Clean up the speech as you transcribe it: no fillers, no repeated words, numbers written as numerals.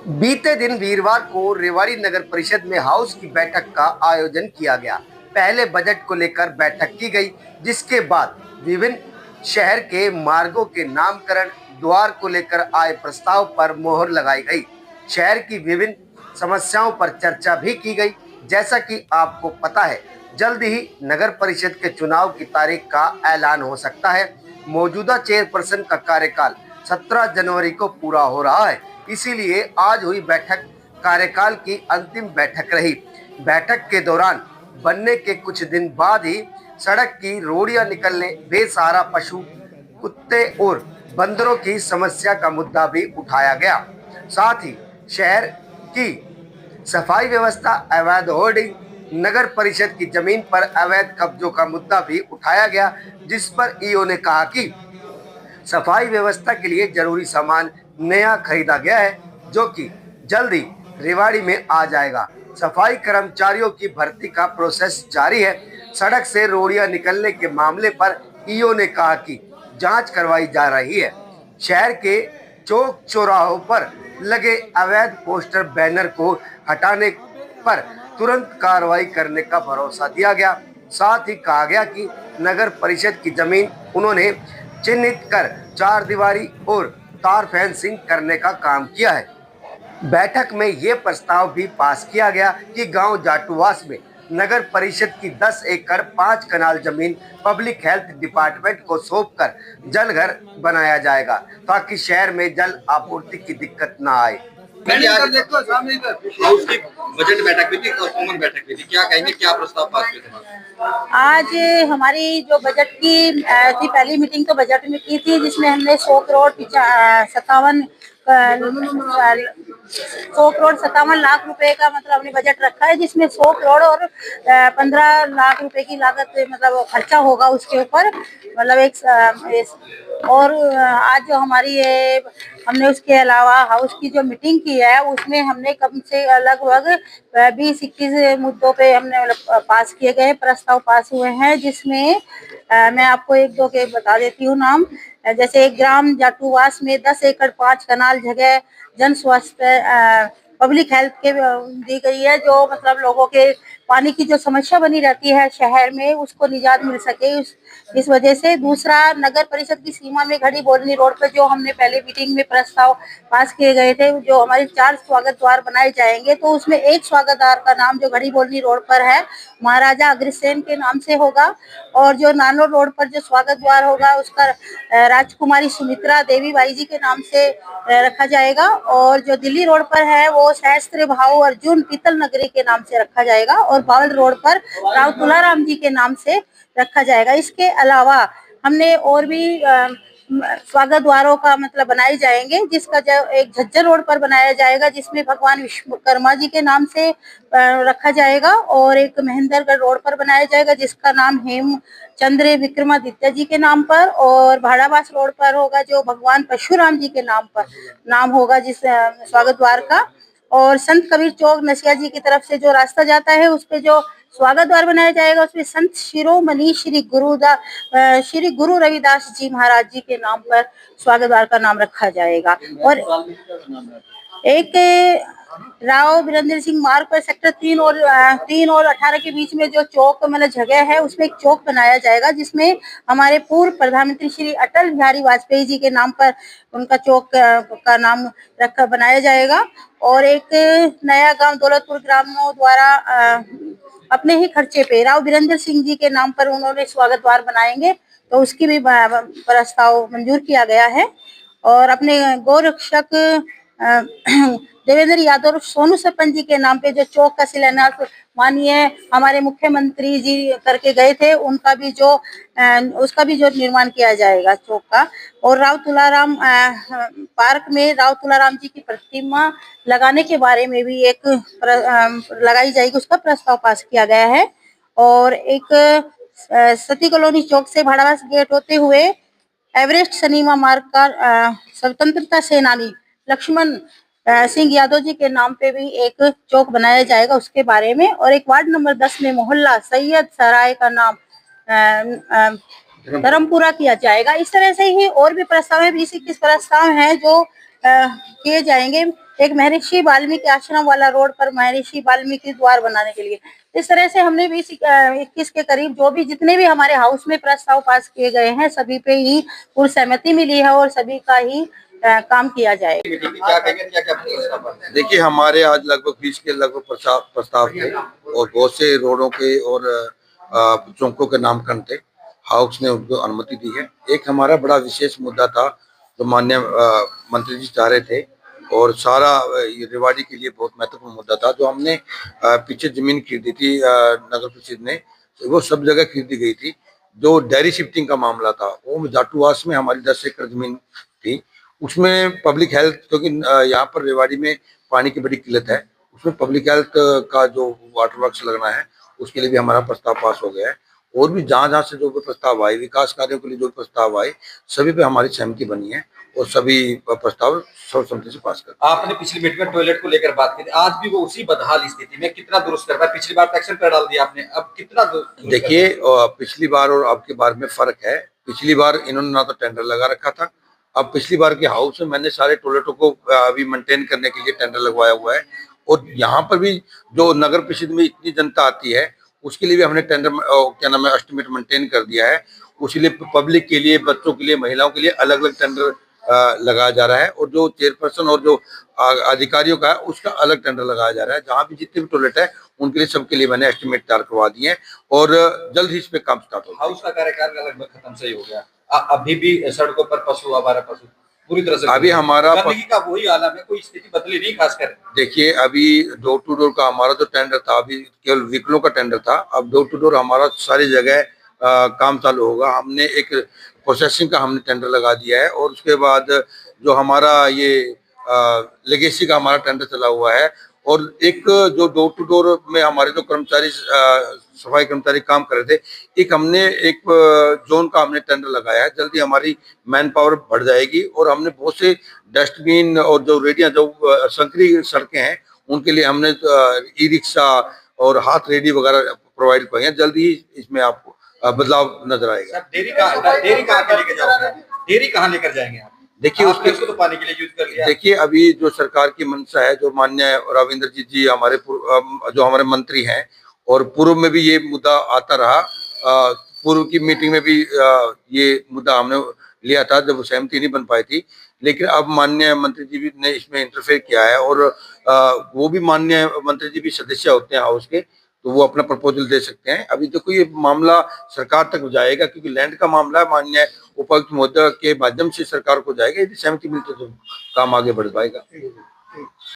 बीते दिन वीरवार को रेवाड़ी नगर परिषद में हाउस की बैठक का आयोजन किया गया। पहले बजट को लेकर बैठक की गई, जिसके बाद विभिन्न शहर के मार्गों के नामकरण द्वार को लेकर आए प्रस्ताव पर मोहर लगाई गई। शहर की विभिन्न समस्याओं पर चर्चा भी की गई। जैसा कि आपको पता है, जल्द ही नगर परिषद के चुनाव की तारीख का ऐलान हो सकता है। मौजूदा चेयरपर्सन का कार्यकाल 17 जनवरी को पूरा हो रहा है, इसीलिए आज हुई बैठक कार्यकाल की अंतिम बैठक रही। बैठक के दौरान बनने के कुछ दिन बाद ही सड़क की रोड़ियां निकलने, बेसहारा पशु, कुत्ते और बंदरों की समस्या का मुद्दा भी उठाया गया। साथ ही शहर की सफाई व्यवस्था, अवैध होर्डिंग, नगर परिषद की जमीन पर अवैध कब्जों का मुद्दा भी उठाया गया, जिस पर ईओ ने कहा कि सफाई व्यवस्था के लिए जरूरी सामान नया खरीदा गया है, जो कि जल्द ही रेवाड़ी में आ जाएगा। सफाई कर्मचारियों की भर्ती का प्रोसेस जारी है। सड़क से रोड़ियां निकलने के मामले पर ईओ ने कहा कि जांच करवाई जा रही है। शहर के चौक चौराहों पर लगे अवैध पोस्टर बैनर को हटाने पर तुरंत कार्रवाई करने का भरोसा दिया गया। साथ ही कहा गया कि नगर परिषद की जमीन उन्होंने चिन्हित कर चार दीवारी और तार फेंसिंग करने का काम किया है। बैठक में ये प्रस्ताव भी पास किया गया कि गांव जाटूवास में नगर परिषद की 10 एकड़ 5 कनाल जमीन पब्लिक हेल्थ डिपार्टमेंट को सौंपकर जलघर बनाया जाएगा, ताकि शहर में जल आपूर्ति की दिक्कत न आए। देखो सामने इधर हाउस की बजट बैठक भी थी और कॉमन बैठक भी थी। क्या कहेंगे, क्या प्रस्ताव पास हुए थे? आज हमारी जो बजट की थी, पहली मीटिंग तो बजट में की थी, जिसमें हमने 100 करोड़ 57 लाख रुपए का मतलब हमने बजट रखा है, जिसमें 100 करोड़ और 15 लाख रुपए की लागत मतलब खर्चा होगा उसके ऊपर, मतलब और आज जो हमारी ये हमने उसके अलावा हाउस की जो मीटिंग की है, उसमें हमने कम से लगभग 20-21 मुद्दों पे हमने पास किए गए प्रस्ताव पास हुए हैं, जिसमें मैं आपको एक दो के बता देती हूँ नाम। जैसे एक ग्राम जाटूवास में 10 एकड़ 5 कनाल जगह जन स्वास्थ्य पब्लिक हेल्थ के दी गई है, जो मतलब लोगों के पानी की जो समस्या बनी रहती है शहर में, उसको निजात मिल सके इस वजह से। दूसरा, नगर परिषद की सीमा में घड़ी बोलनी रोड पर जो हमने पहले मीटिंग में प्रस्ताव पास किए गए थे, जो हमारे 4 स्वागत द्वार बनाए जाएंगे, तो उसमें एक स्वागत द्वार का नाम जो घड़ी बोलनी रोड पर है महाराजा अग्रसेन के नाम से होगा, और जो नानो रोड पर जो स्वागत द्वार होगा उसका राजकुमारी सुमित्रा देवी बाई जी के नाम से रखा जाएगा, और जो दिल्ली रोड पर है वो सहस्त्र भाव अर्जुन पीतल नगरी के नाम से रखा जाएगा, और बावल रोड पर राव तुलाराम जी के नाम से रखा जाएगा। इसके अलावा हमने और भी स्वागत द्वारों का मतलब बनाए जाएंगे, जिसका जो एक झज्जर रोड पर बनाया जाएगा, जिसमें भगवान विश्वकर्मा जी के नाम से रखा जाएगा, और एक महेंद्रगढ़ रोड पर बनाया जाएगा जिसका नाम हेमचंद्र विक्रमादित्य जी के नाम पर, और भाड़ावास रोड पर होगा जो भगवान परशुराम जी के नाम होगा जिस स्वागत द्वार का। और संत कबीर चौक नसिया जी की तरफ से जो रास्ता जाता है, उस पे जो स्वागत द्वार बनाया जाएगा, उसमें संत शिरोमणि श्री गुरु रविदास जी महाराज जी के नाम पर स्वागत द्वार का नाम रखा जाएगा। और एक राव वीरेंद्र सिंह मार्ग पर सेक्टर 3 और 18 के बीच में जो चौक मतलब जगह है, उसमें एक चौक बनाया जाएगा, जिसमें हमारे पूर्व प्रधानमंत्री श्री अटल बिहारी वाजपेयी जी के नाम पर उनका चौक का नाम बनाया जाएगा। और एक नया गांव दौलतपुर ग्रामीणों द्वारा अपने ही खर्चे पे राव वीरेंद्र सिंह जी के नाम पर उन्होंने स्वागत द्वार बनाएंगे, तो उसकी भी प्रस्ताव मंजूर किया गया है। और अपने गौरक्षक देवेंद्र यादव सोनू सरपंच जी के नाम पे जो चौक का शिलान्यास माननीय हमारे मुख्यमंत्री जी करके गए थे, उसका भी जो निर्माण किया जाएगा चौक का। और राव तुलाराम पार्क में राव तुलाराम जी की प्रतिमा लगाने के बारे में भी एक लगाई जाएगी, उसका प्रस्ताव पास किया गया है। और एक सती कॉलोनी चौक से भाड़ावास गेट होते हुए एवरेस्ट सिनेमा मार्ग का स्वतंत्रता सेनानी लक्ष्मण सिंह यादव जी के नाम पे भी एक चौक बनाया जाएगा, उसके बारे में। और एक वार्ड नंबर 10 में मोहल्ला सैयद सराय का नाम धर्मपुरा किया जाएगा। इस तरह से ही और भी प्रस्ताव है, 20-21 प्रस्ताव हैं जो किए जाएंगे। एक महर्षि वाल्मीकि आश्रम वाला रोड पर महर्षि वाल्मीकि द्वार बनाने के लिए। इस तरह से हमने 20-21 के करीब जो भी जितने भी हमारे हाउस में प्रस्ताव पास किए गए हैं सभी पे ही पूरी सहमति मिली है और सभी का ही काम किया जाएगा। मीटिंग में क्या कहेंगे, क्या क्या प्रस्ताव पास हुए? देखिए, हमारे आज लगभग 20 के लगभग प्रस्ताव थे और बहुत से रोडों के और चौकों के नामकरण थे। हाउस ने उनको अनुमति दी है। एक हमारा बड़ा विशेष मुद्दा था जो माननीय मंत्री जी चाह रहे थे और सारा ये रेवाड़ी के लिए बहुत महत्वपूर्ण मुद्दा था। जो हमने पीछे जमीन खरीदी थी नगर परिषद ने, वो सब जगह खरीदी गई थी। जो डेयरी शिफ्टिंग का मामला था वो जाटूवास में हमारी 10 एकड़ जमीन थी, उसमें पब्लिक हेल्थ, क्योंकि यहाँ पर रेवाड़ी में पानी की बड़ी किल्लत है, उसमें पब्लिक हेल्थ का जो वाटर वर्क्स लगना है उसके लिए भी हमारा प्रस्ताव पास हो गया है। और भी जहाँ से जो भी प्रस्ताव आए, विकास कार्यों के लिए जो प्रस्ताव आए, सभी पे हमारी सहमति बनी है और सभी प्रस्ताव सर्वसम्मति से पास कर। आपने पिछली मीटिंग में टॉयलेट को लेकर बात की थी, आज भी वो उसी बदहाल स्थिति में, कितना दुरुस्त कर पाए? पिछली बार एक्शन पर डाल दिया आपने, अब कितना देखिए, पिछली बार और अब की बार में फर्क है। पिछली बार इन्होंने ना तो टेंडर लगा रखा था, अब पिछली बार के हाउस में मैंने सारे टॉयलेटों को अभी मेंटेन करने के लिए टेंडर लगवाया हुआ है। और यहाँ पर भी जो नगर परिषद में इतनी जनता आती है उसके लिए भी हमने टेंडर क्या नाम है एस्टिमेट मेंटेन कर दिया है। उसी लिए पब्लिक के लिए, बच्चों के लिए, महिलाओं के लिए अलग अलग टेंडर लगाया जा रहा है और जो चेयरपर्सन और जो अधिकारियों का है उसका अलग टेंडर लगाया जा रहा है। जहाँ भी जितने भी टॉयलेट है उनके लिए सबके लिए मैंने एस्टिमेट तैयार करवा दिए हैं और जल्द ही इस पे काम स्टार्ट होगा। हाउस का कार्यकाल लगभग खत्म से ही हो गया, अभी भी सड़कों पर पशु, आवारा पशु पूरी तरह से अभी हमारा का वही आलम है, कोई स्थिति बदली नहीं खासकर। देखिए, अभी डोर टू डोर का हमारा जो टेंडर था अभी केवल व्हीकलों का टेंडर था, अब डोर टू डोर हमारा सारी जगह काम चालू होगा। हमने एक प्रोसेसिंग का हमने टेंडर लगा दिया है और उसके बाद जो हमारा ये लेगेसी का हमारा टेंडर चला हुआ है और एक जो डोर टू डोर में हमारे जो कर्मचारी सफाई कर्मचारी काम कर रहे थे, एक हमने एक जोन का हमने टेंडर लगाया है। जल्दी हमारी मैन पावर बढ़ जाएगी और हमने बहुत से डस्टबिन और जो रेडियां, जो संकरी सड़कें हैं उनके लिए हमने ई रिक्शा और हाथ रेडी वगैरह प्रोवाइड किए हैं। जल्दी ही इसमें आपको बदलाव नजर आएगा। डेयरी कहाँ लेकर जाएंगे आप? देखिए, उसके तो पानी के लिए यूज कर लिया। देखिए, अभी जो सरकार की मंशा है, जो माननीय रविंद्र जी हमारे जो हमारे मंत्री हैं और पूर्व में भी ये मुद्दा आता रहा, पूर्व की मीटिंग में भी ये मुद्दा हमने लिया था जब सहमति नहीं बन पाई थी, लेकिन अब माननीय मंत्री जी ने इसमें इंटरफेयर किया है और वो भी माननीय मंत्री जी भी सदस्य होते हैं हाउस के, तो वो अपना प्रपोजल दे सकते हैं। अभी देखो ये मामला सरकार तक जाएगा क्योंकि लैंड का मामला है, माननीय उपायुक्त महोदय के माध्यम से सरकार को जाएगा। यदि सहमति मिलती तो काम आगे बढ़ पाएगा।